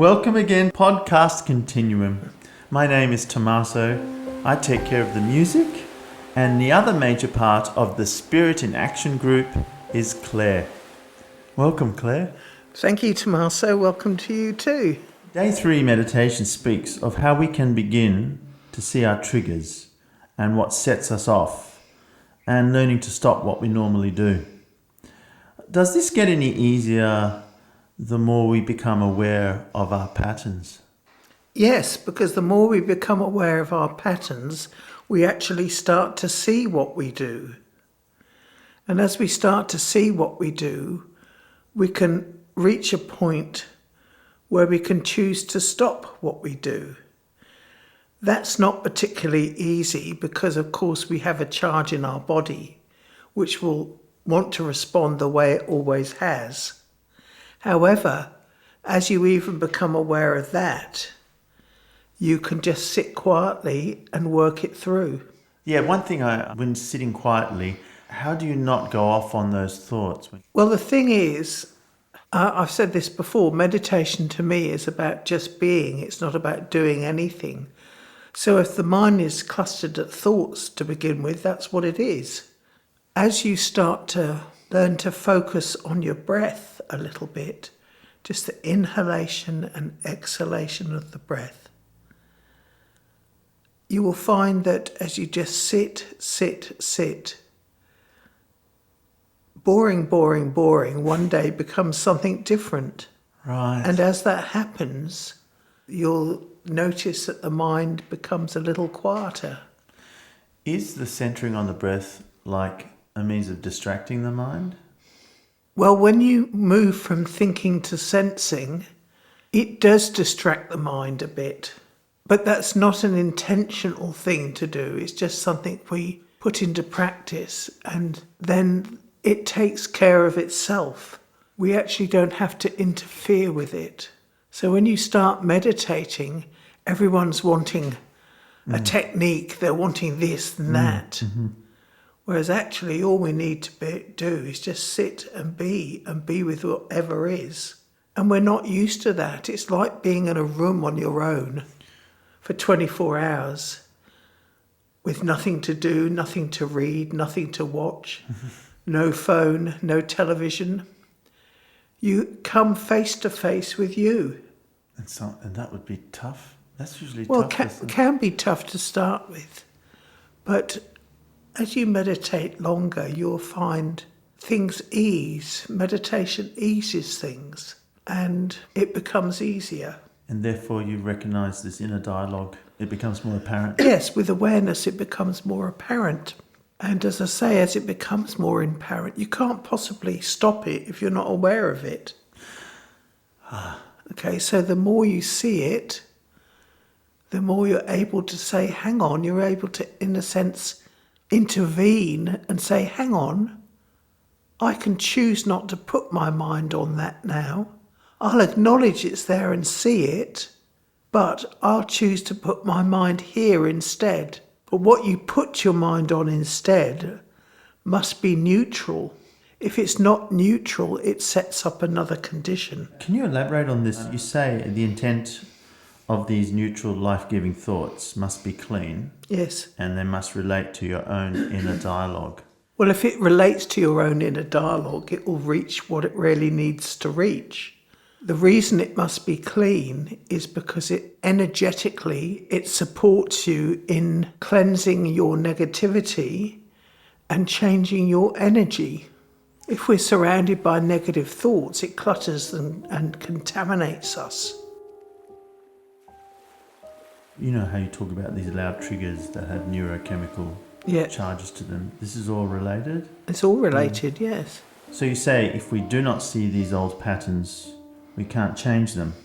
Welcome again, Podcast Continuum. My name is Tommaso. I take care of the music, and the other major part of the Spirit in Action group is Claire. Welcome, Claire. Thank you, Tommaso. Welcome to you too. Day 3 meditation speaks of how we can begin to see our triggers and what sets us off, and learning to stop what we normally do. Does this get any easier the more we become aware of our patterns? Yes, because the more we become aware of our patterns, we actually start to see what we do. And as we start to see what we do, we can reach a point where we can choose to stop what we do. That's not particularly easy because, of course, we have a charge in our body which will want to respond the way it always has. However, as you even become aware of that, you can just sit quietly and work it through. Yeah, one thing when sitting quietly, how do you not go off on those thoughts? Well, the thing is, I've said this before, meditation to me is about just being. It's not about doing anything. So if the mind is clustered at thoughts to begin with, that's what it is. As you start to learn to focus on your breath a little bit, just the inhalation and exhalation of the breath, you will find that as you just sit, boring, one day becomes something different. Right. And as that happens, you'll notice that the mind becomes a little quieter. Is the centering on the breath like a means of distracting the mind? Well, when you move from thinking to sensing, it does distract the mind a bit. But that's not an intentional thing to do. It's just something we put into practice, and then it takes care of itself. We actually don't have to interfere with it. So when you start meditating, everyone's wanting a technique. They're wanting this and that. Mm-hmm. Whereas actually all we need to do is just sit and be with whatever is. And we're not used to that. It's like being in a room on your own for 24 hours with nothing to do, nothing to read, nothing to watch, no phone, no television. You come face to face with you. And that would be tough. That's usually tough. Well, it can be tough to start with. But as you meditate longer, you'll find things ease. Meditation eases things, and it becomes easier. And therefore you recognise this inner dialogue. It becomes more apparent. Yes, with awareness it becomes more apparent. And as I say, as it becomes more apparent, you can't possibly stop it if you're not aware of it. Okay, so the more you see it, the more you're able to say, hang on, you're able to, in a sense, intervene and say, hang on, I can choose not to put my mind on that now. I'll acknowledge it's there and see it, but I'll choose to put my mind here instead. But what you put your mind on instead must be neutral. If it's not neutral, it sets up another condition. Can you elaborate on this? You say the intent of these neutral, life-giving thoughts must be clean. Yes. And they must relate to your own inner dialogue. Well, if it relates to your own inner dialogue, it will reach what it really needs to reach. The reason it must be clean is because it energetically, it supports you in cleansing your negativity and changing your energy. If we're surrounded by negative thoughts, it clutters and contaminates us. You know how you talk about these loud triggers that have neurochemical charges to them. This is all related? It's all related, yes. So you say if we do not see these old patterns, we can't change them.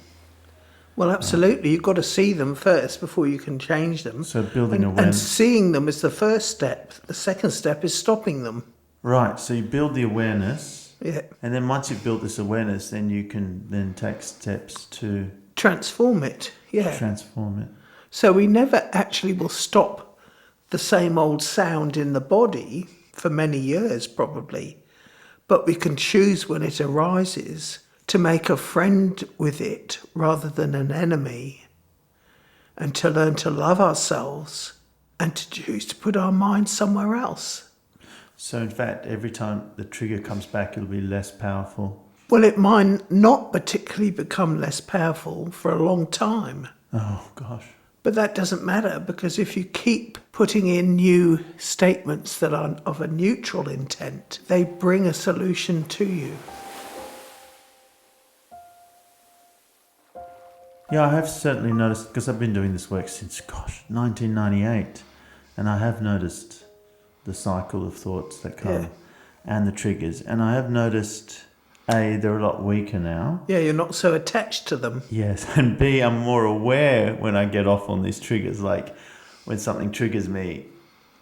Well, absolutely. You've got to see them first before you can change them. So building awareness. And seeing them is the first step. The second step is stopping them. Right. So you build the awareness. Yeah. And then once you've built this awareness, then you can then take steps to transform it. Yeah. Transform it. So we never actually will stop the same old sound in the body for many years, probably. But we can choose when it arises to make a friend with it rather than an enemy, and to learn to love ourselves and to choose to put our mind somewhere else. So in fact, every time the trigger comes back, it'll be less powerful. Well, it might not particularly become less powerful for a long time. Oh, gosh. But that doesn't matter, because if you keep putting in new statements that are of a neutral intent, they bring a solution to you. Yeah, I have certainly noticed, because I've been doing this work since, 1998. And I have noticed the cycle of thoughts that come and the triggers. And I have noticed, A, they're a lot weaker now. Yeah, you're not so attached to them. Yes, and B, I'm more aware when I get off on these triggers. Like when something triggers me,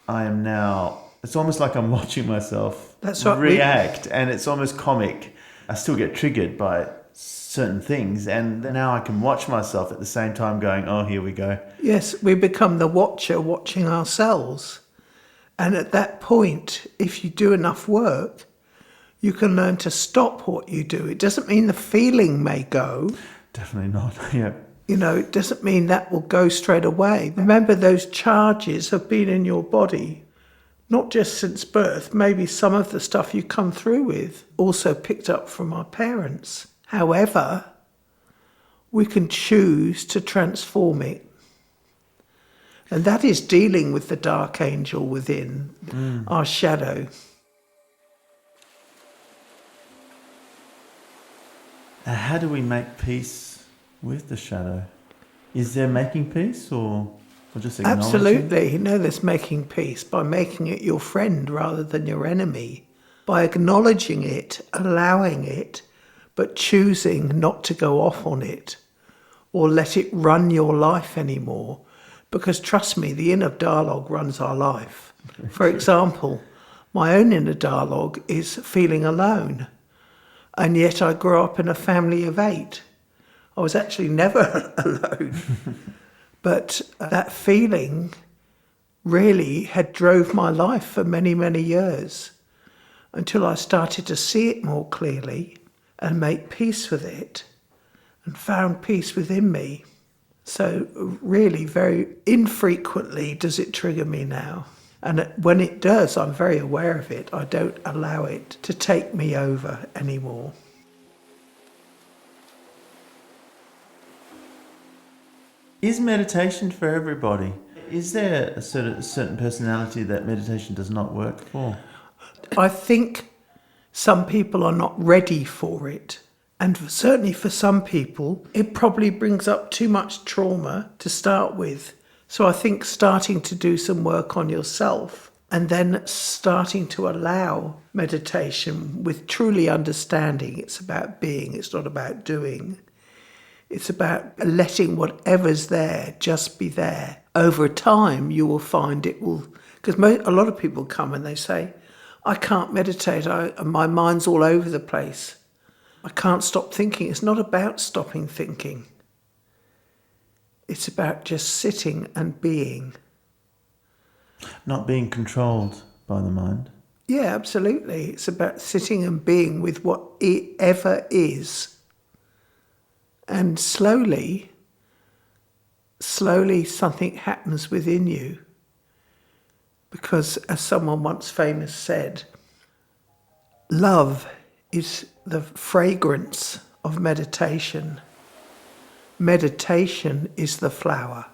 I am now, it's almost like I'm watching myself react, and it's almost comic. I still get triggered by certain things, and now I can watch myself at the same time going, oh, here we go. Yes, we become the watcher watching ourselves. And at that point, if you do enough work, you can learn to stop what you do. It doesn't mean the feeling may go. Definitely not, yeah. You know, it doesn't mean that will go straight away. Remember, those charges have been in your body, not just since birth. Maybe some of the stuff you come through with also picked up from our parents. However, we can choose to transform it. And that is dealing with the dark angel within, our shadow. How do we make peace with the shadow? Is there making peace or just acknowledging? Absolutely. No, there's making peace by making it your friend rather than your enemy. By acknowledging it, allowing it, but choosing not to go off on it or let it run your life anymore. Because trust me, the inner dialogue runs our life. For example, my own inner dialogue is feeling alone. And yet I grew up in a family of 8. I was actually never alone. But that feeling really had drove my life for many, many years until I started to see it more clearly and make peace with it and found peace within me. So really very infrequently does it trigger me now. And when it does, I'm very aware of it. I don't allow it to take me over anymore. Is meditation for everybody? Is there a certain personality that meditation does not work for? I think some people are not ready for it. And certainly for some people, it probably brings up too much trauma to start with. So I think starting to do some work on yourself and then starting to allow meditation with truly understanding it's about being, it's not about doing. It's about letting whatever's there just be there. Over time, you will find it will, because a lot of people come and they say, I can't meditate, my mind's all over the place. I can't stop thinking. It's not about stopping thinking. It's about just sitting and being. Not being controlled by the mind. Yeah, absolutely. It's about sitting and being with whatever is. And slowly something happens within you. Because as someone once famous said, love is the fragrance of meditation. Meditation is the flower.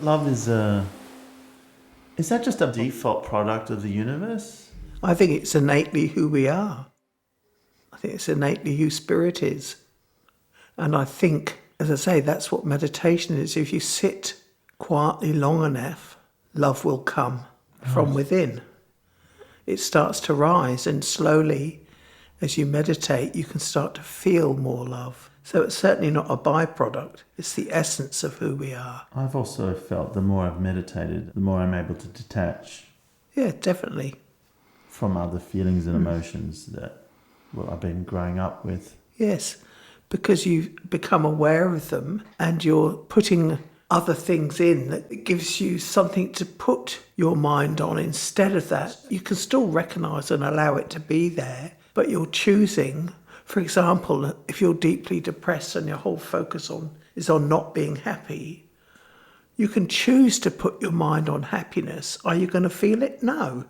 Love is that just a default product of the universe? I think it's innately who we are. I think it's innately who spirit is. And I think, as I say, that's what meditation is. If you sit quietly long enough, love will come from within. It starts to rise, and slowly, as you meditate, you can start to feel more love. So it's certainly not a byproduct. It's the essence of who we are. I've also felt the more I've meditated, the more I'm able to detach. Yeah, definitely. From other feelings and emotions that I've been growing up with. Yes, because you become aware of them and you're putting other things in that gives you something to put your mind on instead of that. You can still recognise and allow it to be there, but you're choosing, for example, if you're deeply depressed and your whole focus is on not being happy, you can choose to put your mind on happiness. Are you going to feel it? No.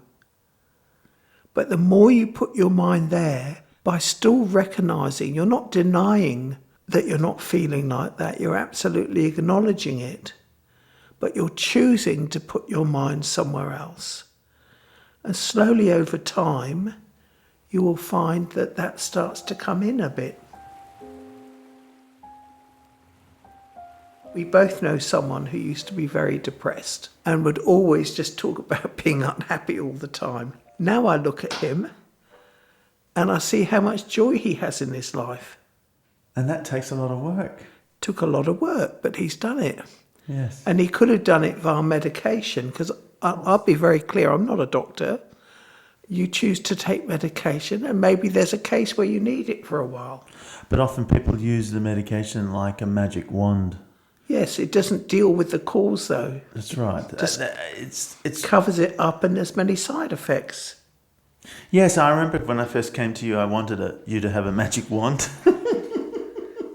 But the more you put your mind there, by still recognising, you're not denying that you're not feeling like that, you're absolutely acknowledging it, but you're choosing to put your mind somewhere else. And slowly over time, you will find that that starts to come in a bit. We both know someone who used to be very depressed and would always just talk about being unhappy all the time. Now I look at him and I see how much joy he has in his life. And that takes a lot of work. Took a lot of work, but he's done it. Yes. And he could have done it via medication, because I'll be very clear, I'm not a doctor. You choose to take medication, and maybe there's a case where you need it for a while. But often people use the medication like a magic wand. Yes, it doesn't deal with the cause, though. That's right. It covers it up, and there's many side effects. Yes, I remember when I first came to you, I wanted you to have a magic wand.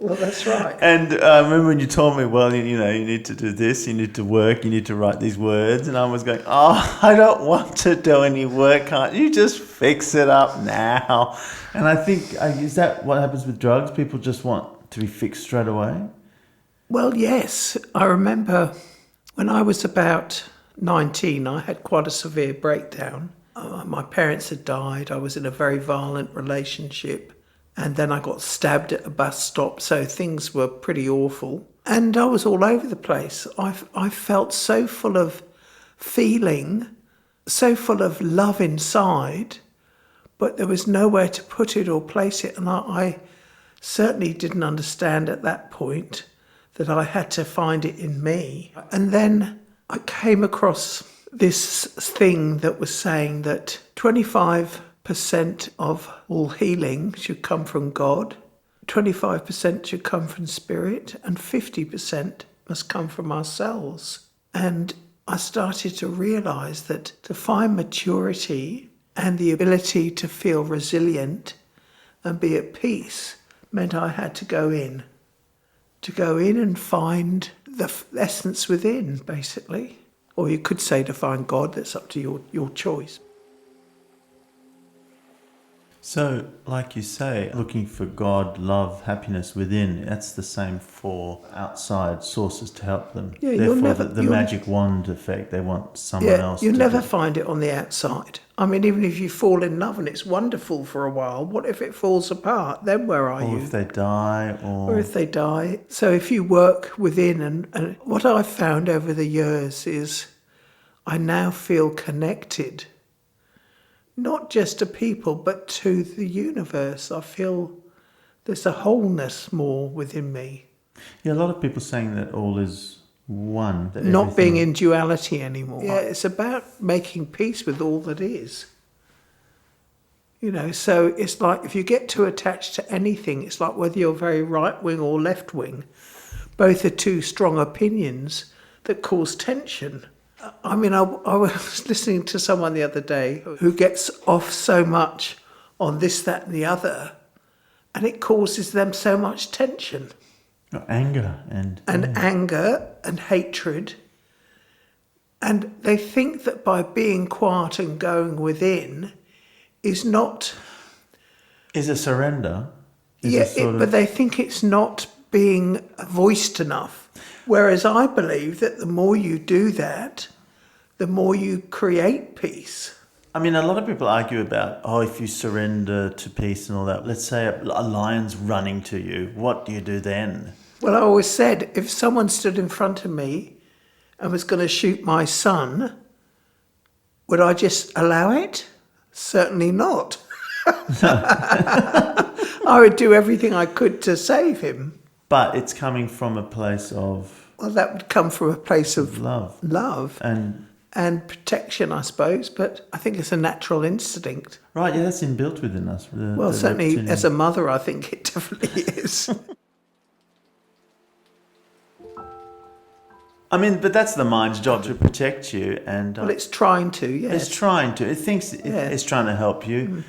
Well, that's right. And I remember when you told me, well, you need to do this, you need to work, you need to write these words. And I was going, I don't want to do any work. Can't you just fix it up now? And I think, is that what happens with drugs? People just want to be fixed straight away? Well, yes. I remember when I was about 19, I had quite a severe breakdown. My parents had died. I was in a very violent relationship. And then I got stabbed at a bus stop, so things were pretty awful. And I was all over the place. I felt so full of feeling, so full of love inside, but there was nowhere to put it or place it. And I certainly didn't understand at that point that I had to find it in me. And then I came across this thing that was saying that 25% of all healing should come from God, 25% should come from spirit, and 50% must come from ourselves. And I started to realise that to find maturity and the ability to feel resilient and be at peace meant I had to go in and find the essence within, basically. Or you could say to find God. That's up to your choice. So, like you say, looking for God, love, happiness within, that's the same for outside sources to help them. Yeah, therefore, the magic wand effect, they want someone else to you'll never do. find it on the outside. I mean, even if you fall in love and it's wonderful for a while, what if it falls apart? Then where are you? Or if they die. Or if they die. So if you work within, and what I've found over the years is I now feel connected, not just to people, but to the universe. I feel there's a wholeness more within me. Yeah, a lot of people saying that all is one. That Not being in duality anymore. Yeah, it's about making peace with all that is. So it's like if you get too attached to anything, it's like whether you're very right wing or left wing. Both are two strong opinions that cause tension. I mean, I was listening to someone the other day who gets off so much on this, that and the other, and it causes them so much tension. Anger and anger and hatred. And they think that by being quiet and going within is not... Is a surrender. But they think it's not being voiced enough. Whereas I believe that the more you do that, the more you create peace. I mean, a lot of people argue about, if you surrender to peace and all that, let's say a lion's running to you, what do you do then? Well, I always said, if someone stood in front of me and was going to shoot my son, would I just allow it? Certainly not. I would do everything I could to save him. But it's coming from a place of... Well, that would come from a place of love. And protection, I suppose, but I think it's a natural instinct. Right, yeah, that's inbuilt within us. Certainly as a mother, I think it definitely is. I mean, but that's the mind's job, to protect you, and Well, it's trying to, yes. it's trying to. It thinks Yeah. it's trying to help you.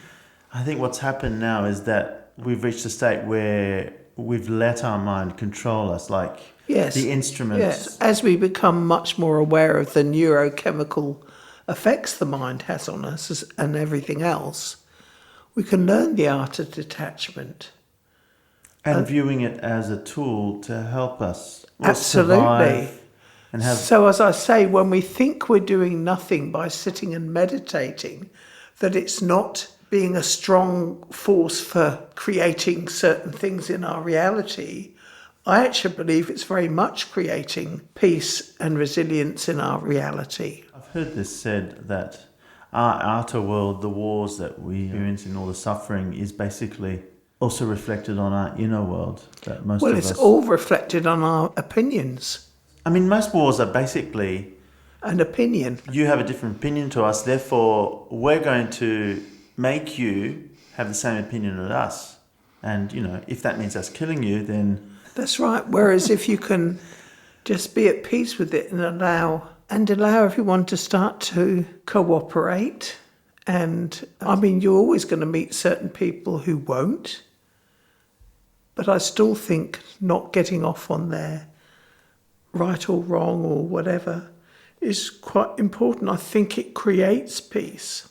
I think what's happened now is that we've reached a state where we've let our mind control us, like Yes. the instruments. Yes. As we become much more aware of the neurochemical effects the mind has on us and everything else, we can learn the art of detachment. And viewing it as a tool to help us Absolutely. survive and have. So, as I say, when we think we're doing nothing by sitting and meditating, that it's not being a strong force for creating certain things in our reality, I actually believe it's very much creating peace and resilience in our reality. I've heard this said that our outer world, the wars that we experience and all the suffering, is basically also reflected on our inner world. That most Well, of it's us. all reflected on our opinions. I mean, most wars are basically An opinion. you have a different opinion to us, therefore we're going to make you have the same opinion as us. And, if that means us killing you, then That's right. Whereas if you can just be at peace with it and allow everyone to start to cooperate. And I mean, you're always going to meet certain people who won't. But I still think not getting off on their right or wrong or whatever is quite important. I think it creates peace.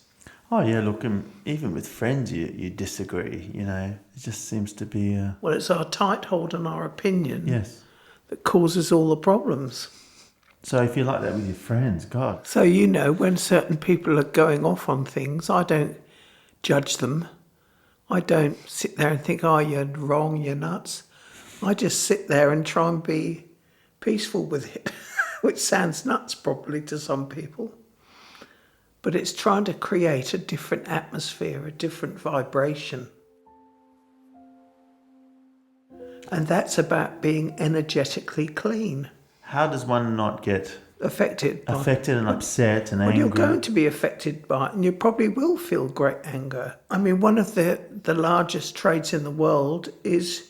oh yeah, look, even with friends you disagree, it just seems to be Well, it's our tight hold on our opinion yes. that causes all the problems. So if you're like that with your friends, God. So, when certain people are going off on things, I don't judge them. I don't sit there and think, oh, you're wrong, you're nuts. I just sit there and try and be peaceful with it, which sounds nuts probably to some people. But it's trying to create a different atmosphere, a different vibration. And that's about being energetically clean. How does one not get Affected and upset and Well, angry? you're going to be affected by it, and you probably will feel great anger. I mean, one of the largest trades in the world is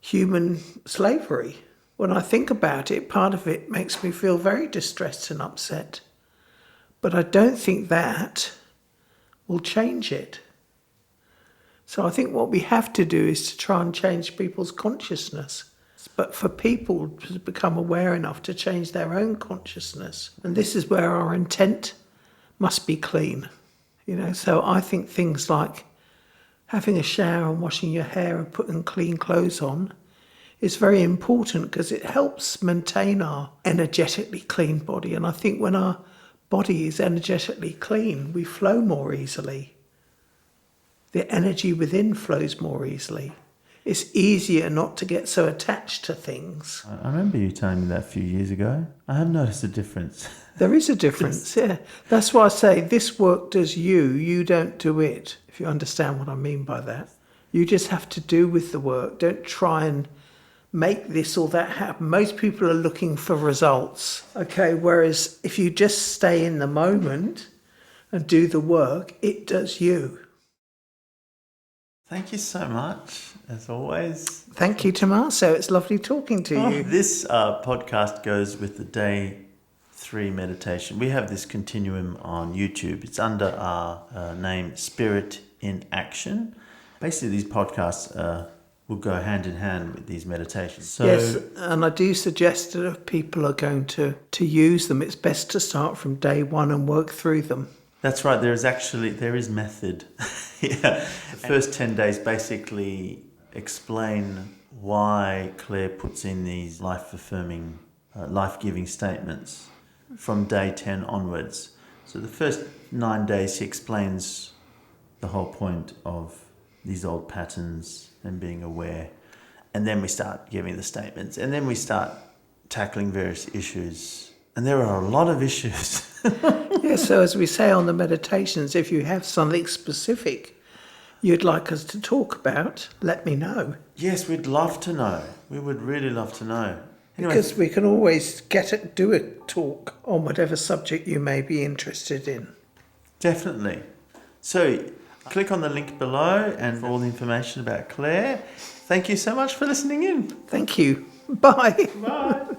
human slavery. When I think about it, part of it makes me feel very distressed and upset. But I don't think that will change it. So I think what we have to do is to try and change people's consciousness. But for people to become aware enough to change their own consciousness. And this is where our intent must be clean. So I think things like having a shower and washing your hair and putting clean clothes on is very important because it helps maintain our energetically clean body. And I think when our body is energetically clean, we flow more easily. The energy within flows more easily. It's easier not to get so attached to things. I remember you telling me that a few years ago. I have noticed a difference. There is a difference, yeah. That's why I say this work does you don't do it, if you understand what I mean by that. You just have to do with the work. Don't try and make this or that happen. Most people are looking for results, okay? Whereas if you just stay in the moment and do the work, it does you. Thank you so much, as always. Thank you, Tommaso. It's lovely talking to you. This podcast goes with the day 3 meditation. We have this continuum on YouTube. It's under our name, Spirit in Action. Basically, these podcasts will go hand in hand with these meditations. So, yes, and I do suggest that if people are going to use them, it's best to start from day 1 and work through them. That's right. There is method. Yeah. The first 10 days basically explain why Claire puts in these life-affirming, life-giving statements from day 10 onwards. So the first 9 days she explains the whole point of these old patterns and being aware. And then we start giving the statements. And then we start tackling various issues. And there are a lot of issues. Yeah, so as we say on the meditations, if you have something specific you'd like us to talk about, let me know. Yes, we'd love to know. We would really love to know. Anyway, because we can always do a talk on whatever subject you may be interested in. Definitely. So click on the link below and for all the information about Claire. Thank you so much for listening in. Thank you. Bye. Bye.